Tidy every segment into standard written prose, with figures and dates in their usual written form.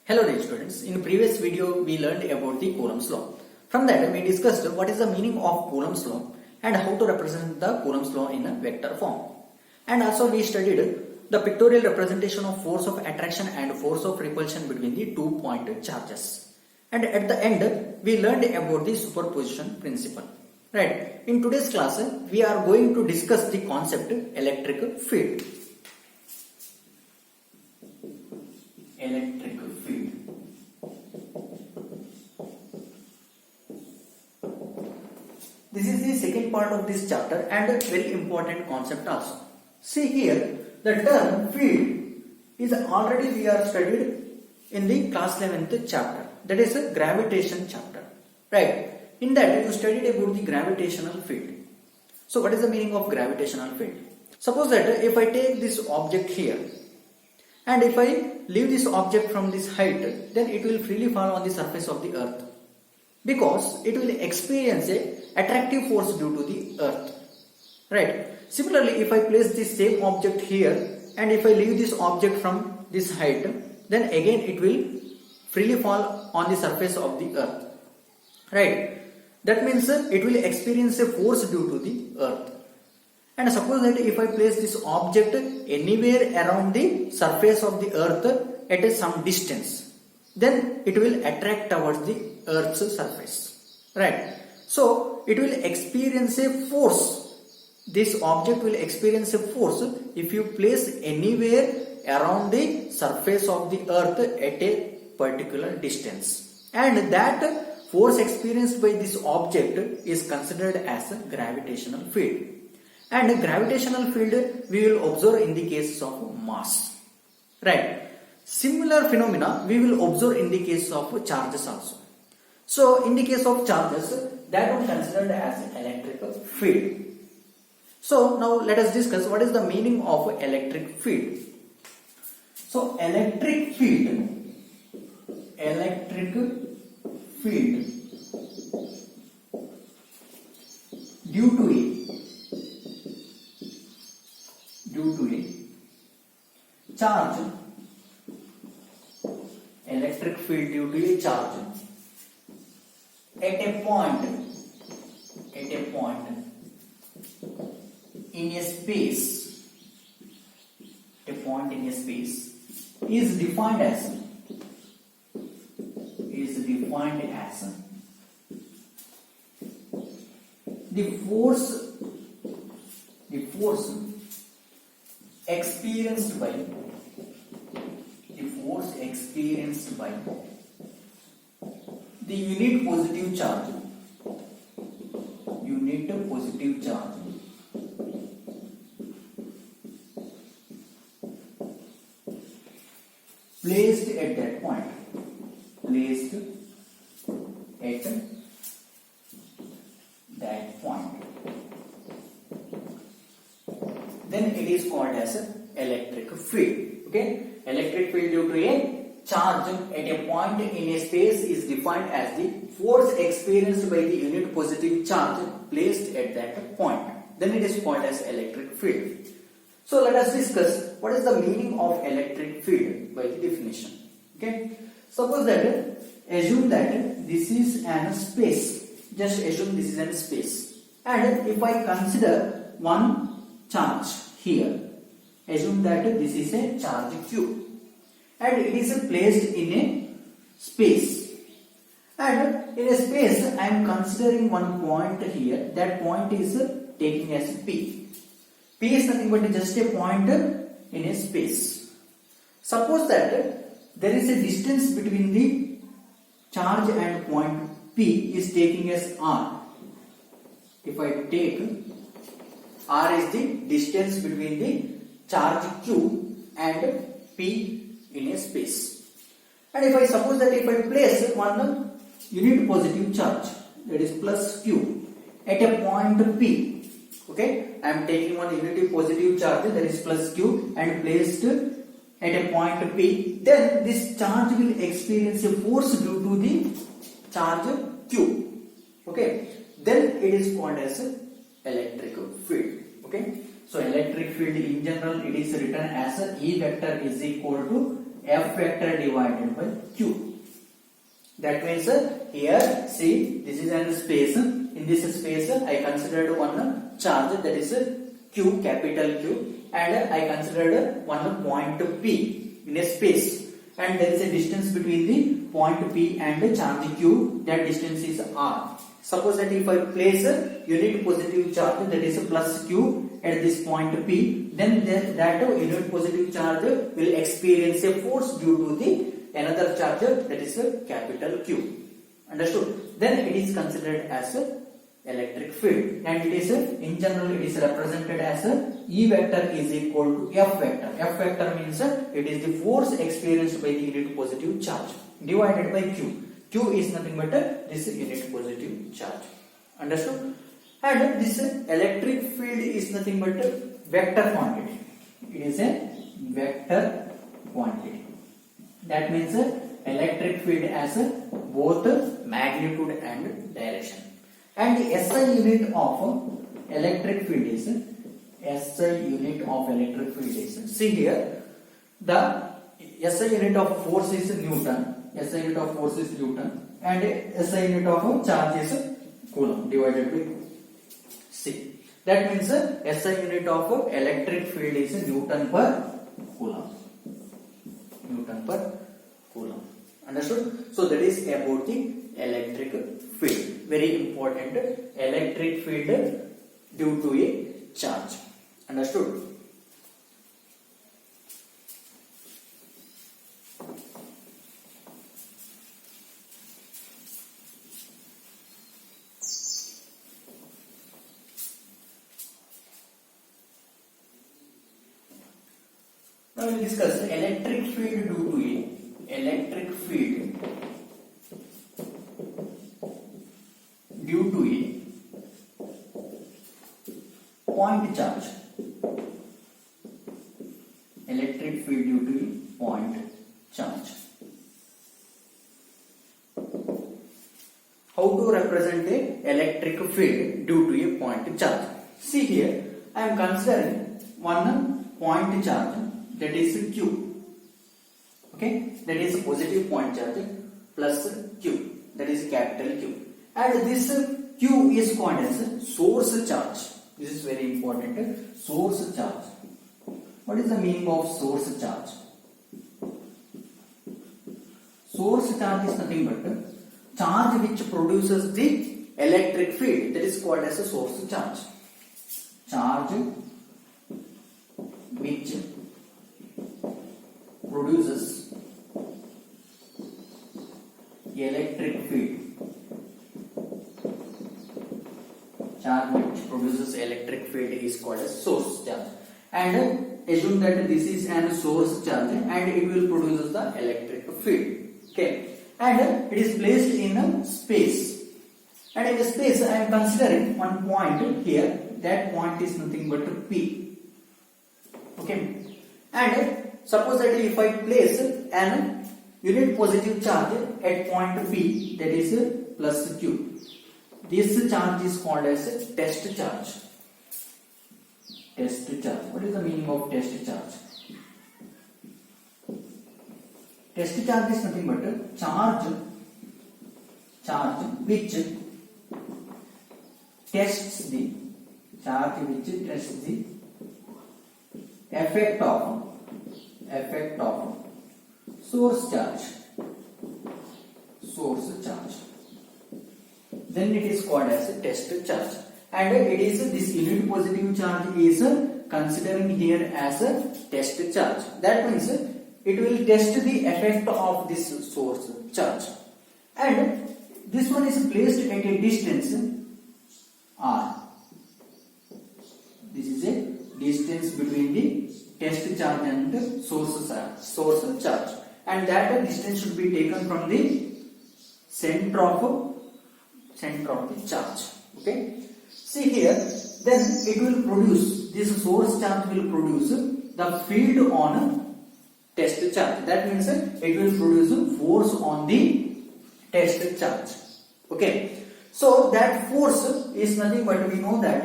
Hello dear students, in previous video we learned about the Coulomb's law. From that we discussed what is the meaning of Coulomb's law and how to represent the Coulomb's law in a vector form. And also we studied the pictorial representation of force of attraction and force of repulsion between the 2-point charges. And at the end we learned about the superposition principle. Right. In today's class we are going to discuss the concept electric field. Electric field. This is the second part of this chapter and a very important concept also. See here, the term field is already we are studied in the class 11th chapter. That is a gravitation chapter. Right. In that you studied about the gravitational field. So what is the meaning of gravitational field? Suppose that if I take this object here and if I leave this object from this height, then it will freely fall on the surface of the earth because it will experience a attractive force due to the earth. Right. Similarly, if I place this same object here and if I leave this object from this height, then again it will freely fall on the surface of the earth. Right. That means it will experience a force due to the earth. And suppose that if I place this object anywhere around the surface of the earth at some distance, then it will attract towards the earth's surface. Right. So it will experience a force. This object will experience a force if you place anywhere around the surface of the earth at a particular distance. And that force experienced by this object is considered as a gravitational field. And a gravitational field we will observe in the cases of mass. Right. Similar phenomena we will observe in the case of charges also. So in the case of charges, that will be considered as electric field. So now let us discuss what is the meaning of electric field. So electric field due to a charge, electric field due to a charge at a point in a space, is defined as the force experienced by the unit positive charge placed at that point. Then it is called as electric field. Okay, electric field due to a charge at a point in a space is defined as the force experienced by the unit positive charge placed at that point. Then it is called as electric field. So let us discuss what is the meaning of electric field by the definition. Okay, suppose that assume that this is an space. Just assume this is an space, and if I consider one charge here, assume that this is a charge Q and it is placed in a space, and in a space I am considering one point here. That point is taking as P. P is nothing but just a point in a space. Suppose that there is a distance between the charge and point P is taking as R. If I take R is the distance between the charge Q and P in a space. And if I suppose that if I place one unit positive charge, that is plus Q, at a point P, okay, I am taking one unit positive charge, that is plus Q, and placed at a point P, then this charge will experience a force due to the charge Q. Okay, then it is called as electric field. Okay, so electric field in general it is written as E vector is equal to F vector divided by Q. That means here see this is a space. In this space I considered one charge, that is Q, capital Q, and I considered one point P in a space, and there is a distance between the point P and the charge Q. That distance is R. Suppose that if I place a unit positive charge, that is plus Q, at this point P, then that unit positive charge will experience a force due to the another charge, that is capital Q. Understood? Then it is considered as electric field, and it is in general it is represented as E vector is equal to F vector. F vector means it is the force experienced by the unit positive charge divided by Q. Q is nothing but this unit positive charge. Understood? And this electric field is nothing but vector quantity. It is a vector quantity. That means electric field as both magnitude and direction. And the SI unit of electric field is see here, the SI unit of force is Newton. SI unit of force is Newton, and SI unit of charge is Coulomb divided by C. That means SI unit of electric field is Newton per Coulomb. Newton per Coulomb. Understood? So that is about the electric field. Very important. Electric field due to a charge. Understood? Now we will discuss electric field due to a electric field due to a point charge. Electric field due to a point charge. How to represent a electric field due to a point charge? See here, I am considering one point charge, that is Q. Okay, that is positive point charge plus Q, that is capital Q. And this Q is called as source charge. This is very important. Source charge. What is the meaning of source charge? Source charge is nothing but charge which produces the electric field. That is called as a source charge. Charge which produces electric field. Charge which produces electric field is called as source charge. And assume that this is an source charge and it will produce the electric field. Okay, and it is placed in a space. And in the space I am considering one point here. That point is nothing but P. Okay, and suppose that if I place an unit positive charge at point P, that is plus Q, this charge is called as test charge. Test charge. What is the meaning of test charge? Test charge is nothing but charge which tests the effect of source charge. Then it is called as a test charge. And it is this unit positive charge is considering here as a test charge. That means it will test the effect of this source charge. And this one is placed at a distance R. This is a distance between the test charge and the source charge. And that distance should be taken from the center of the charge. Okay. See here, then it will produce, this source charge will produce the field on test charge. That means it will produce force on the test charge. Okay. So that force is nothing but we know that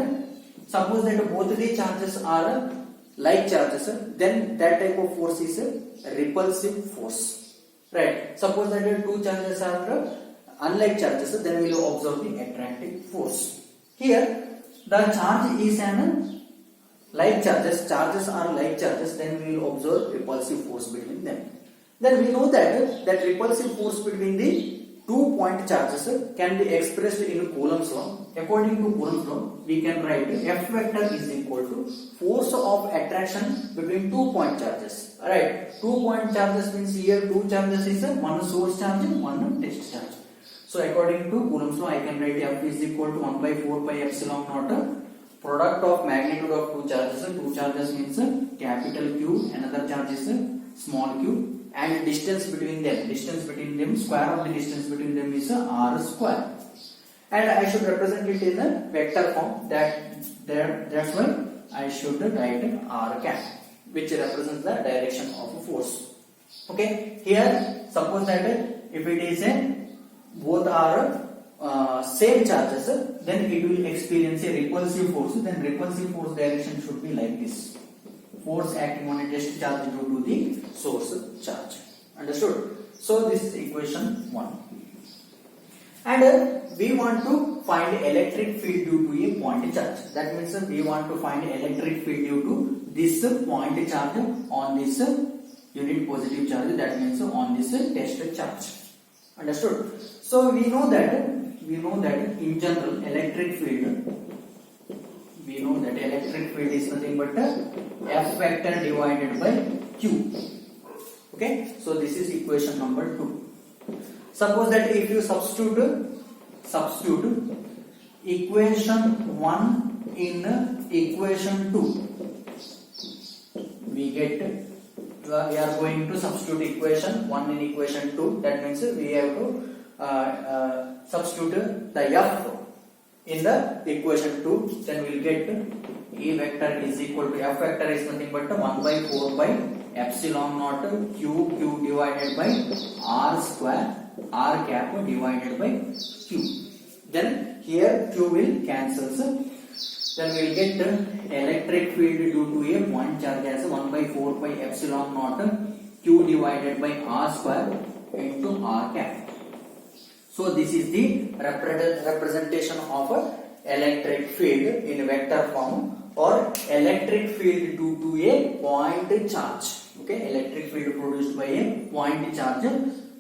suppose that both the charges are like charges, then that type of force is a repulsive force. Right? Suppose that two charges are unlike charges, then we will observe the attractive force. Here, the charge is an like charges are like charges, then we will observe repulsive force between them. Then we know that repulsive force between the 2-point charges can be expressed in Coulomb's law. According to Coulomb's law, we can write F vector is equal to force of attraction between 2-point charges. Alright, 2-point charges means here 2 charges is one source charge and one test charge. So according to Coulomb's law, I can write F is equal to 1 by 4 pi epsilon naught product of magnitude of 2 charges. 2 charges means capital Q, another charge is small q, and distance between them, square of the distance between them is r square. And I should represent it in a vector form. That's why I should write r cap, which represents the direction of a force. Okay. Here, suppose that if it is both are same charges, then it will experience a repulsive force. Then repulsive force direction should be like this: force acting on a test charge due to the source charge. Understood? So this is equation 1. And we want to find electric field due to a point charge. That means we want to find electric field due to this point charge on this unit positive charge. That means on this test charge. Understood? So we know that in general electric field, we know that electric field is nothing but F vector divided by Q. Okay, so this is equation number 2. Suppose that if you substitute equation 1 in equation 2, we are going to substitute equation 1 in equation 2. That means we have to substitute the F in the equation 2, then we will get E vector is equal to F vector is nothing but 1 by 4 by epsilon naught Q divided by R square, R cap divided by Q. Then here Q will cancel. Then we will get electric field due to a point charge as 1 by 4 by epsilon naught Q divided by R square into R cap. So this is the representation of electric field in vector form, or electric field due to a point charge. Okay, electric field produced by a point charge.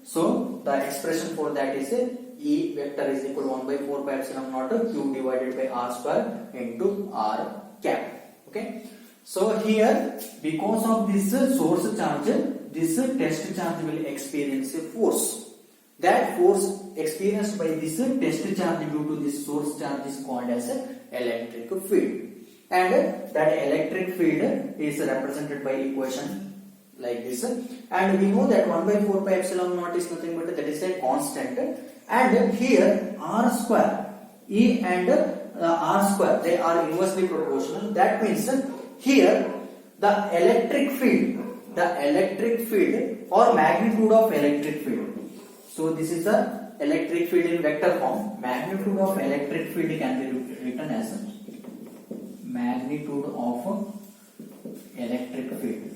So the expression for that is E vector is equal to 1 by 4 pi epsilon naught Q divided by R square into R cap. Okay, so here because of this source charge, this test charge will experience a force. That force experienced by this test charge due to this source charge is called as electric field, and that electric field is represented by equation like this. And we know that 1 by 4 pi epsilon naught is nothing but that is a constant, and here R square, E and R square, they are inversely proportional. That means here the electric field or magnitude of electric field. So this is the electric field in vector form. Magnitude of electric field can be written as magnitude of electric field.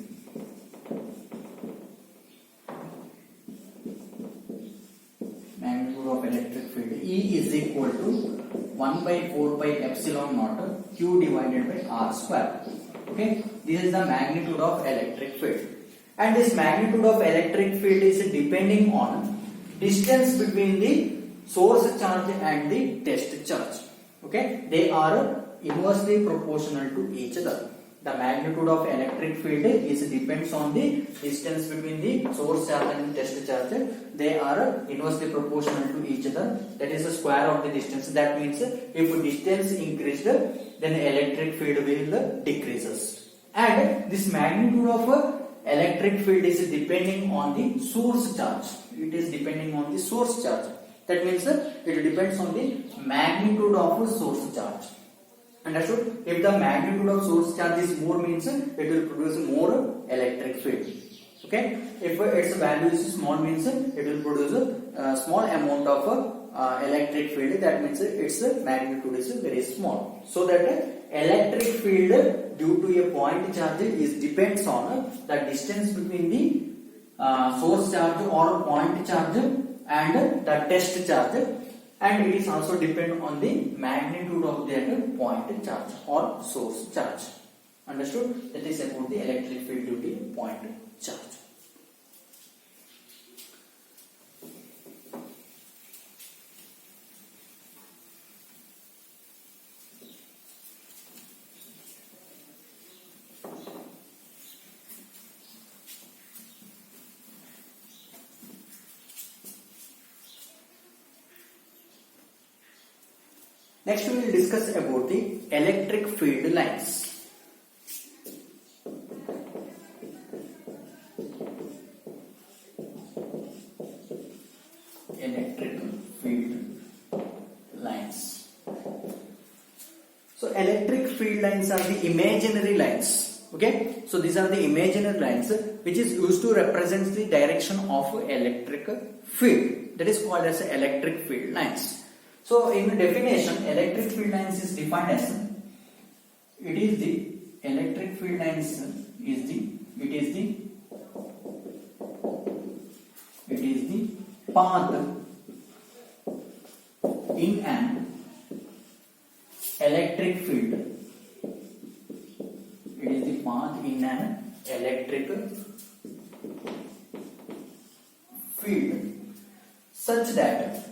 Magnitude of electric field E is equal to 1 by 4 pi epsilon naught Q divided by R square. Okay, this is the magnitude of electric field, and this magnitude of electric field is depending on distance between the source charge and the test charge. Okay, they are inversely proportional to each other. The magnitude of electric field depends on the distance between the source charge and test charge. They are inversely proportional to each other. That is the square of the distance. That means if distance increased, then electric field will decreases. And this magnitude of electric field is depending on the source charge. It is depending on the source charge. That means it depends on the magnitude of source charge. Understood? If the magnitude of source charge is more, means it will produce more electric field. Okay? If its value is small, means it will produce a small amount of electric field, that means its magnitude is very small. So that electric field due to a point charge is depends on the distance between the source charge or point charge and the test charge, and it is also depend on the magnitude of that point charge or source charge. Understood? That is about the electric field due to point charge. Next we will discuss about the electric field lines. Electric field lines. So electric field lines are the imaginary lines. Okay, so these are the imaginary lines which is used to represent the direction of electric field. That is called as electric field lines. So in the definition, electric field lines is defined as electric field lines is the path in an electric field. It is the path in an electric field such that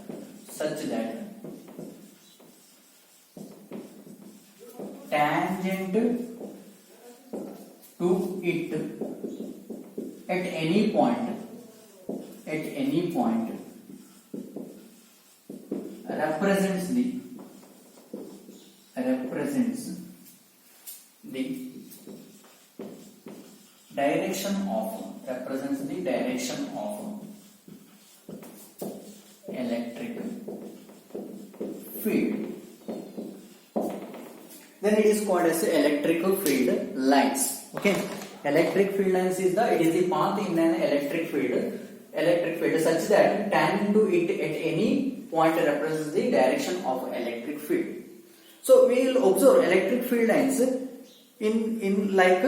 tangent to it at any point represents the direction of electric field. Then it is called as electric field lines. Okay, electric field lines is the path in an electric field such that tangent to it at any point represents the direction of electric field. So we will observe electric field lines in like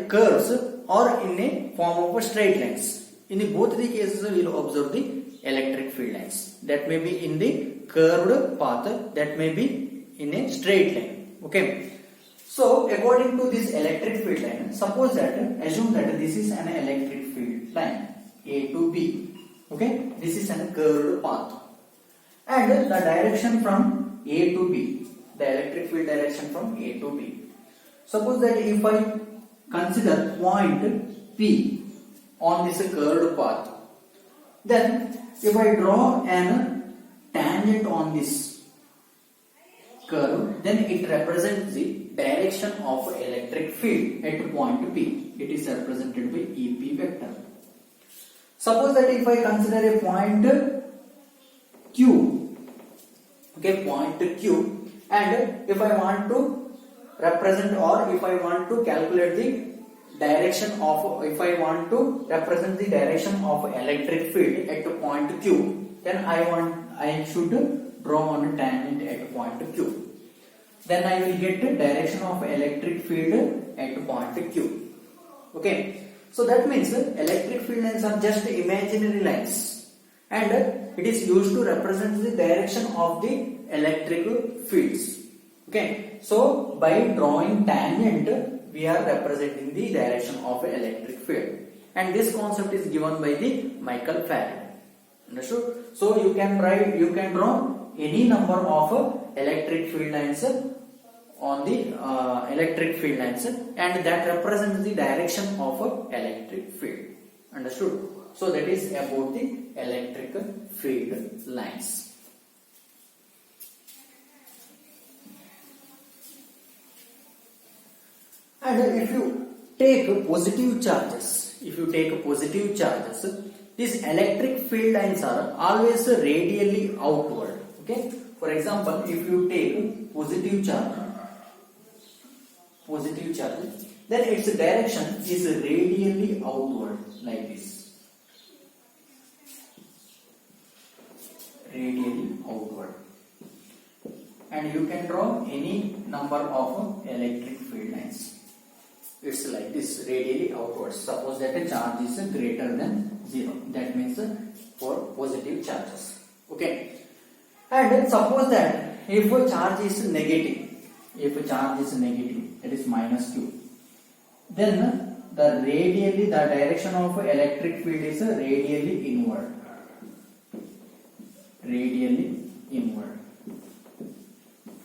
curves or in a form of straight lines. In both the cases we will observe the electric field lines. That may be in the curved path, that may be in a straight line. Okay, so according to this electric field line, suppose that assume that this is an electric field line A to B. Okay, this is a curved path, and the direction from A to B, the electric field direction from A to B. Suppose that if I consider point P on this curved path, then if I draw an tangent on this curve, then it represents the direction of electric field at point P. It is represented by EP vector. Suppose that if I consider a point Q, okay, point Q, and if I want to represent or if I want to calculate the direction of, if I want to represent the direction of electric field at point Q, then I should draw on a tangent at point Q. Then I will get the direction of electric field at point Q. Okay, so that means electric field lines are just imaginary lines, and it is used to represent the direction of the electric fields. Okay, so by drawing tangent we are representing the direction of electric field, and this concept is given by the Michael Faraday. Understood? So you can draw any number of electric field lines on the electric field lines, and that represents the direction of electric field. Understood? So that is about the electric field lines. And if you take positive charges, these electric field lines are always radially outward. Okay. For example, if you take positive charge, then its direction is radially outward like this. radially outward. And you can draw any number of electric field lines. It's like this, radially outwards. Suppose that a charge is greater than 0. That means for positive charges. Okay. And suppose that if a charge is negative, that is minus q, then the direction of electric field is radially inward.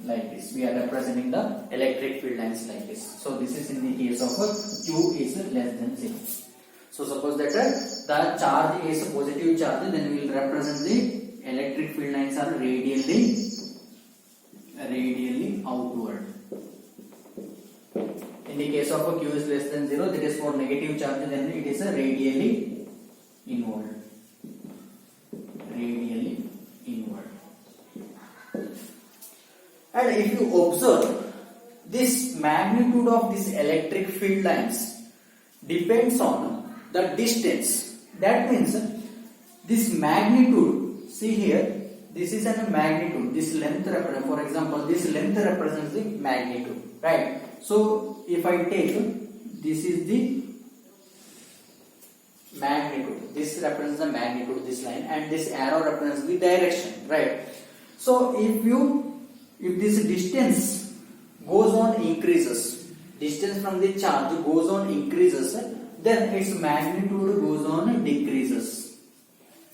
Like this, we are representing the electric field lines like this. So this is in the case of q is less than 0. So suppose that the charge is a positive charge, then we will represent the electric field lines are radially outward. In the case of q is less than 0, that is for negative charge, then it is a radially inward. And if you observe, this magnitude of these electric field lines depends on the distance. That means this magnitude, see here, this is a magnitude, this length represents, for example, this length represents the magnitude, right? So if I take, this is the magnitude, this represents the magnitude, this line, and this arrow represents the direction, right? So if this distance goes on increases, distance from the charge goes on increases, then its magnitude goes on decreases,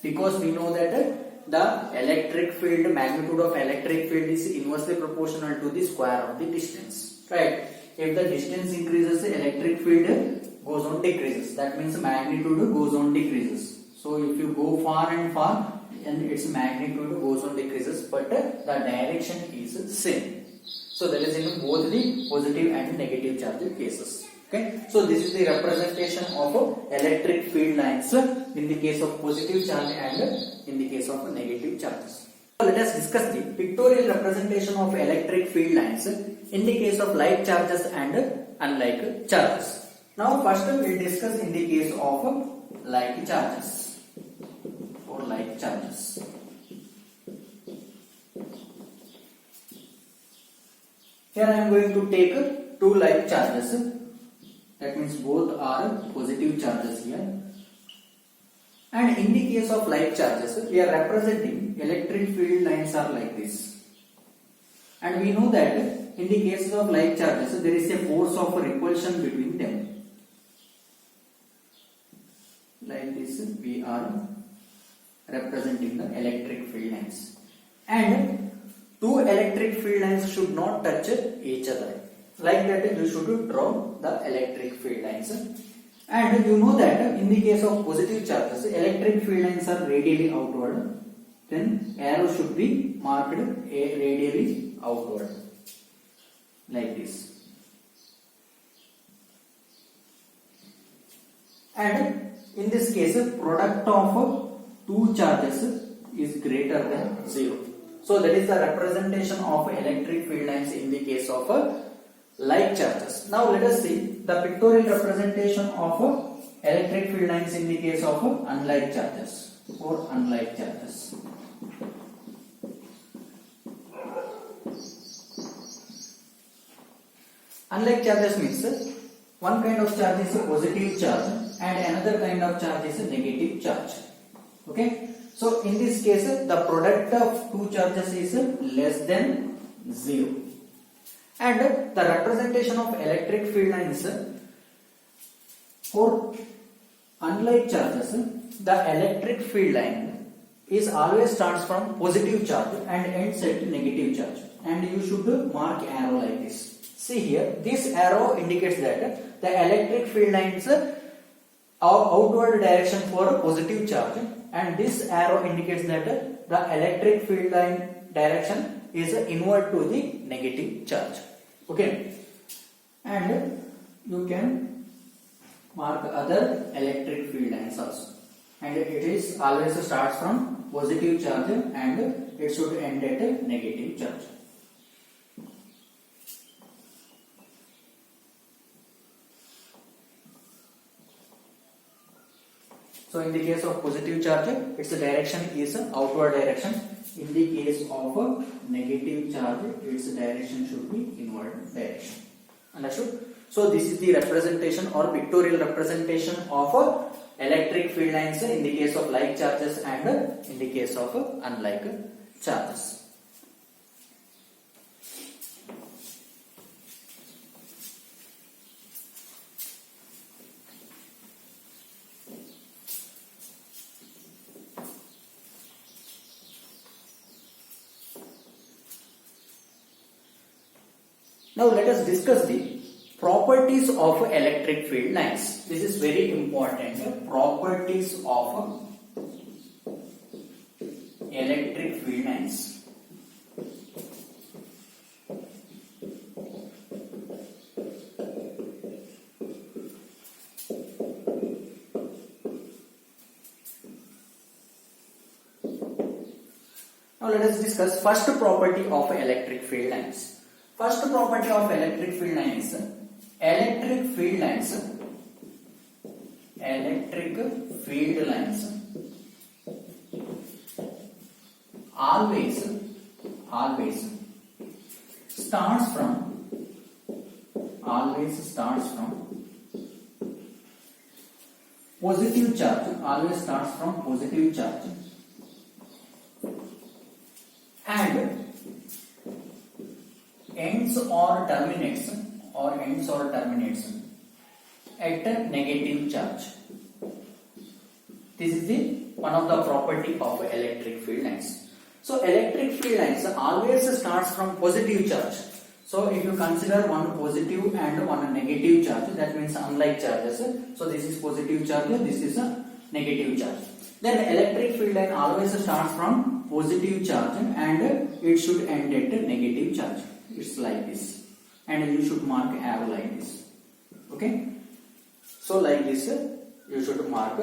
because we know that the electric field, magnitude of electric field is inversely proportional to the square of the distance, right? If the distance increases, the electric field goes on decreases. That means magnitude goes on decreases. So if you go far and far, and its magnitude goes on decreases, but the direction is same. So that is in both the positive and negative charge cases. Okay. So this is the representation of electric field lines in the case of positive charge and in the case of negative charges. So let us discuss the pictorial representation of electric field lines in the case of like charges and unlike charges. Now first we will discuss in the case of like charges. Like charges. Here I am going to take two like charges. That means both are positive charges here. And in the case of like charges, we are representing electric field lines are like this. And we know that in the cases of like charges, there is a force of repulsion between them. Like this, we are representing the electric field lines, and two electric field lines should not touch each other. Like that, you should draw the electric field lines. And you know that in the case of positive charges, electric field lines are radially outward. Then arrow should be marked radially outward, like this. And in this case, product of two charges is greater than 0. So that is the representation of electric field lines in the case of like charges. Now let us see the pictorial representation of electric field lines in the case of unlike charges or unlike charges. Unlike charges means one kind of charge is a positive charge and another kind of charge is a negative charge. Okay, so in this case the product of two charges is less than 0, and the representation of electric field lines for unlike charges, the electric field line is always starts from positive charge and ends at negative charge, and you should mark arrow like this. See here, this arrow indicates that the electric field lines are outward direction for a positive charge, and this arrow indicates that the electric field line direction is inward to the negative charge. Okay, and you can mark other electric field lines also, and it is always starts from positive charge and it should end at a negative charge. So in the case of positive charge, its direction is outward direction, In the case of a negative charge, its direction should be inward direction. Understood? So this is the representation or pictorial representation of electric field lines in the case of like charges and in the case of unlike charges. Now let us discuss the properties of electric field lines. This is very important. Properties of electric field lines. Now let us discuss first property of electric field lines. First property of electric field line is electric field lines always starts from positive charge, and ends or terminates at a negative charge. This is the one of the property of electric field lines. So electric field lines always starts from positive charge. So if you consider one positive and one negative charge, that means unlike charges. So this is positive charge, this is a negative charge. Then electric field line always starts from positive charge and it should end at a negative charge. It's like this, and you should mark arrow like this. Okay, so like this you should mark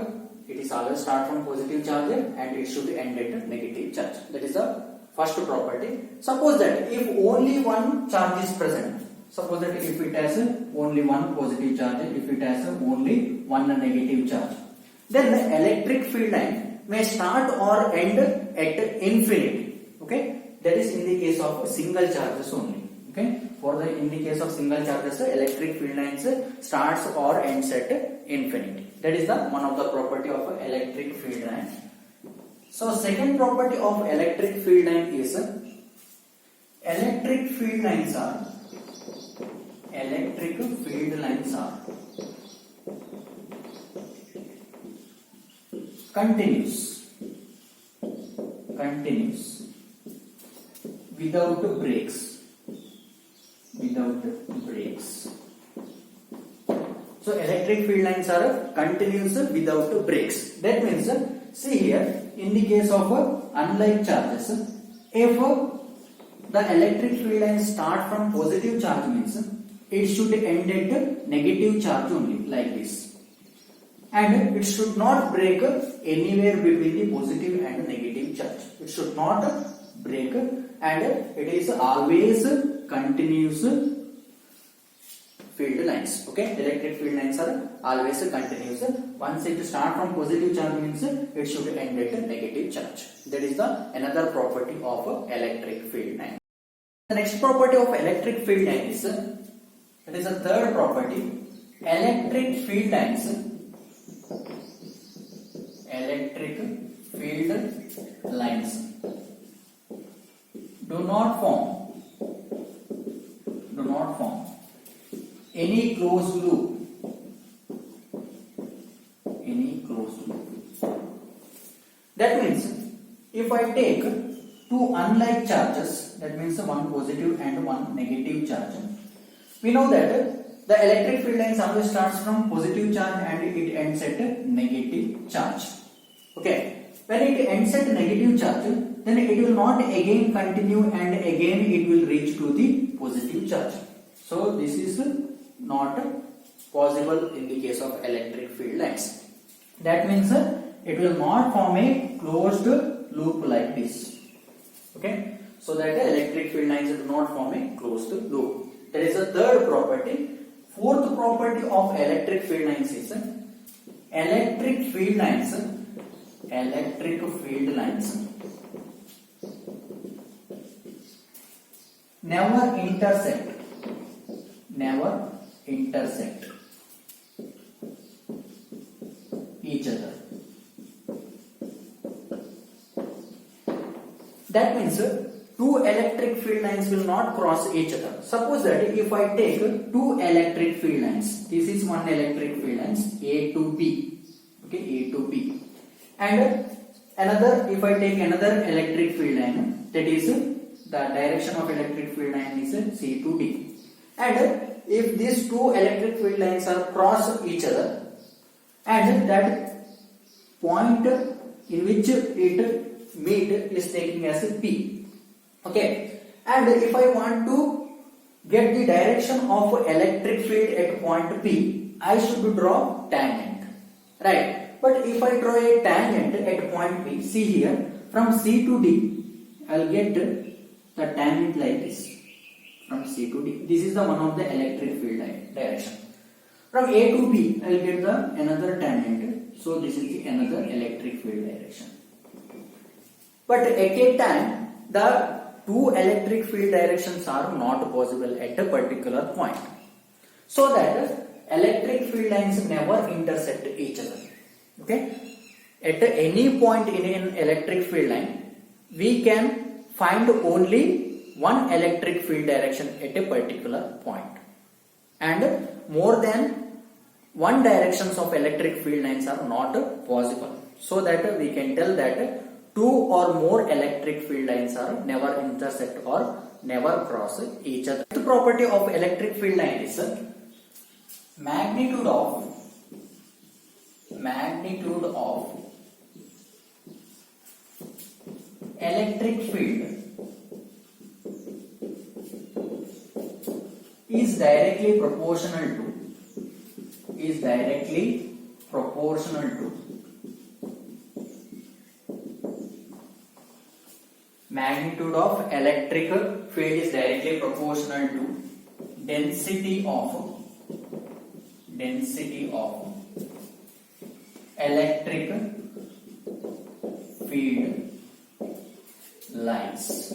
it is always start from positive charge and it should end at negative charge. That is the first property. Suppose that if only one charge is present, suppose that if it has only one positive charge, if it has only one negative charge, then the electric field line may start or end at infinity. Okay, that is in the case of single charges only. Okay, in the case of single charges, electric field lines starts or ends at infinity. That is the one of the property of electric field line. So second property of electric field line is electric field lines are continuous without breaks. So electric field lines are continuous without breaks. That means, see here, in the case of unlike charges, if the electric field lines start from positive charge, means it should end at negative charge only, like this, and it should not break anywhere between the positive and negative charge. It should not break, and it is always continuous field lines. Okay, electric field lines are always continuous. Once it start from positive charge, means it should end at negative charge. That is the another property of electric field line. The next property of electric field line is, that is the third property. Electric field lines do not form any closed loop. That means if I take two unlike charges, that means one positive and one negative charge, we know that the electric field lines always starts from positive charge and it ends at negative charge. Okay, when it ends at negative charge, then it will not again continue and again it will reach to the positive charge. So this is not possible in the case of electric field lines. That means it will not form a closed loop like this. Okay, so that electric field lines do not form a closed loop. That is the third property. Fourth property of electric field lines is electric field lines never intersect each other. That means two electric field lines will not cross each other. Suppose that if I take two electric field lines, this is one electric field lines A to B, okay, A to B, and another, if I take another electric field line, that is the direction of electric field line is C to D, and if these two electric field lines are cross each other, and that point in which it meet is taking as a P, okay, and if I want to get the direction of electric field at point P, I should draw tangent, right? But if I draw a tangent at point P, see here, from C to D, I will get the tangent like this, from C to D. This is the one of the electric field line direction. From A to B, I will get the another tangent, so this is the another electric field direction. But at a time, the two electric field directions are not possible at a particular point, so that electric field lines never intersect each other. Okay, at any point in an electric field line, we can find only one electric field direction at a particular point, and more than one directions of electric field lines are not possible, so that we can tell that two or more electric field lines are never intersect or never cross each other. The property of electric field line is magnitude of electric field is directly proportional to magnitude of electric field is directly proportional to density of electric field lines.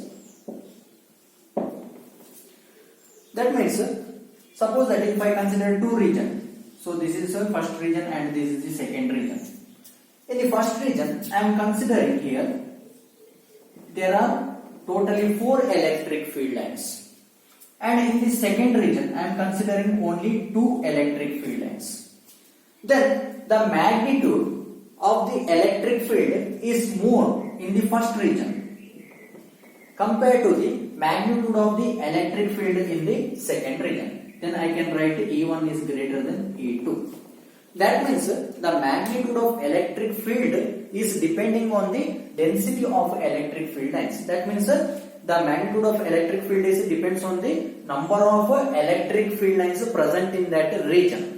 That means, suppose that if I consider two regions, so this is the first region and this is the second region. In the first region, I am considering here there are totally 4 electric field lines, and in the second region I am considering only 2 electric field lines. Then the magnitude of the electric field is more in the first region compared to the magnitude of the electric field in the second region. Then I can write E1 is greater than E2. That means the magnitude of electric field is depending on the density of electric field lines. That means the magnitude of electric field is depends on the number of electric field lines present in that region.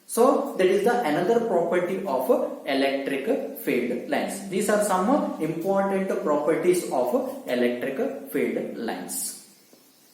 So that is the another property of electric field lines. These are some important properties of electric field lines.